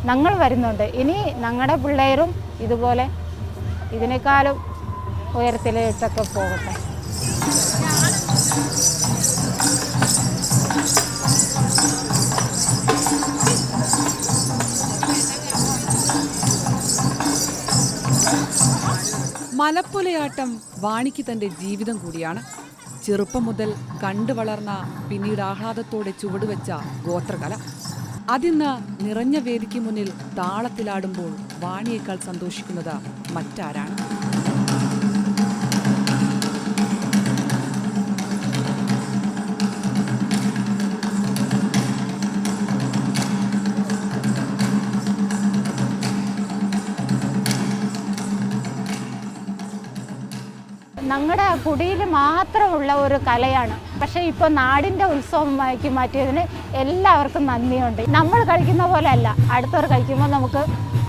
ഞങ്ങൾ വരുന്നുണ്ട്. ഇനി ഞങ്ങളുടെ പിള്ളേരും ഇതുപോലെ ഇതിനേക്കാളും ഉയരത്തിലേക്കൊക്കെ പോകട്ടെ. മലപ്പുലയാട്ടം വാണിക്ക് തൻ്റെ ജീവിതം കൂടിയാണ്. ചെറുപ്പം മുതൽ കണ്ടു വളർന്ന, പിന്നീട് ആഹ്ലാദത്തോടെ ചുവടുവെച്ച ഗോത്രകല. അതിന്ന് നിറഞ്ഞ വേദിക്ക് മുന്നിൽ താളത്തിലാടുമ്പോൾ വാണിയേക്കാൾ സന്തോഷിക്കുന്നത് മറ്റാരാണ്? ഞങ്ങളുടെ കുടിയിൽ മാത്രമുള്ള ഒരു കലയാണ്. പക്ഷേ ഇപ്പോൾ നാടിൻ്റെ ഉത്സവമാക്കി മാറ്റിയതിന് എല്ലാവർക്കും നന്ദിയുണ്ട്. നമ്മൾ കഴിക്കുന്ന പോലെ അല്ല, അടുത്തവർ കഴിക്കുമ്പോൾ നമുക്ക്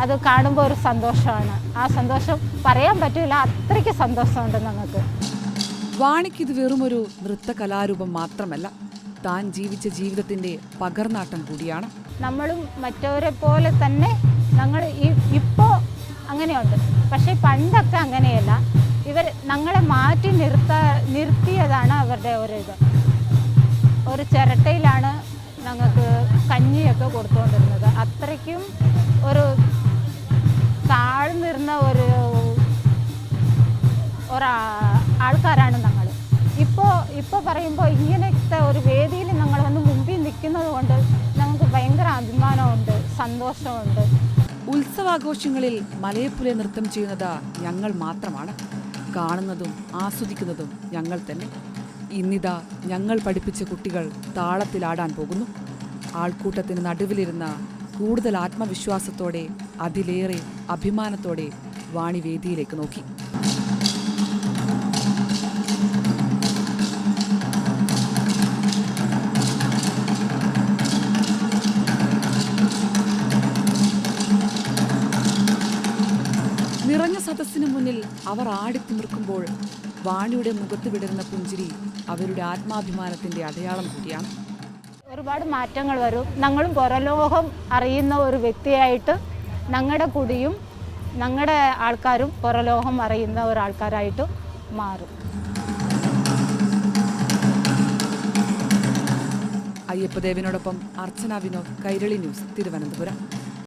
അത് കാണുമ്പോൾ ഒരു സന്തോഷമാണ്. ആ സന്തോഷം പറയാൻ പറ്റില്ല, അത്രയ്ക്ക് സന്തോഷമുണ്ട് ഞങ്ങൾക്ക്. വാണിക്കിത് വെറുമൊരു നൃത്ത കലാരൂപം മാത്രമല്ല, താൻ ജീവിച്ച ജീവിതത്തിൻ്റെ പകർനാട്ടം കൂടിയാണ്. നമ്മളും മറ്റവരെ പോലെ തന്നെ ഞങ്ങൾ ഇപ്പോൾ അങ്ങനെയുണ്ട്. പക്ഷേ പണ്ടൊക്കെ അങ്ങനെയല്ല. ഇവർ ഞങ്ങളെ മാറ്റി നിർത്തിയതാണ് അവരുടെ ഒരു ചിരട്ടയിലാണ് ഞങ്ങൾക്ക് കഞ്ഞിയൊക്കെ കൊടുത്തുകൊണ്ടിരുന്നത്. അത്രയ്ക്കും ഒരു താഴ്ന്നിരുന്ന ഒരു ആൾക്കാരാണ് ഞങ്ങൾ. ഇപ്പോൾ പറയുമ്പോൾ ഇങ്ങനത്തെ ഒരു വേദിയിൽ ഞങ്ങൾ വന്ന് മുമ്പിൽ നിൽക്കുന്നത് കൊണ്ട് ഞങ്ങൾക്ക് ഭയങ്കര അഭിമാനമുണ്ട്, സന്തോഷമുണ്ട്. ഉത്സവാഘോഷങ്ങളിൽ മലയപ്പുല നൃത്തം ചെയ്യുന്നത് ഞങ്ങൾ മാത്രമാണ്. കാണുന്നതും ആസ്വദിക്കുന്നതും ഞങ്ങൾ തന്നെ. ഇന്നിതാ ഞങ്ങൾ പഠിപ്പിച്ച കുട്ടികൾ താളത്തിലാടാൻ പോകുന്നു. ആൾക്കൂട്ടത്തിന് നടുവിലിരുന്ന കൂടുതൽ ആത്മവിശ്വാസത്തോടെ, അതിലേറെ അഭിമാനത്തോടെ വാണി വേദിയിലേക്ക് നോക്കി. നിറഞ്ഞ സദസ്സിനു മുന്നിൽ അവർ ആടിത്തിമിർക്കുമ്പോൾ വാണിയുടെ മുഖത്ത് വിടരുന്ന പുഞ്ചിരി അവരുടെ ആത്മാഭിമാനത്തിന്റെ അടയാളം കൂടിയാണ്. ഒരുപാട് മാറ്റങ്ങൾ വരും. ഞങ്ങളും പുറലോകം അറിയുന്ന ഒരു വ്യക്തിയായിട്ട് ഞങ്ങളുടെ കുടിയും ഞങ്ങളുടെ ആൾക്കാരും പുറലോകം അറിയുന്ന ഒരാൾക്കാരായിട്ട് മാറും. അയ്യപ്പദേവനോടൊപ്പം അർച്ചന വിനോദ്, കൈരളി ന്യൂസ്, തിരുവനന്തപുരം.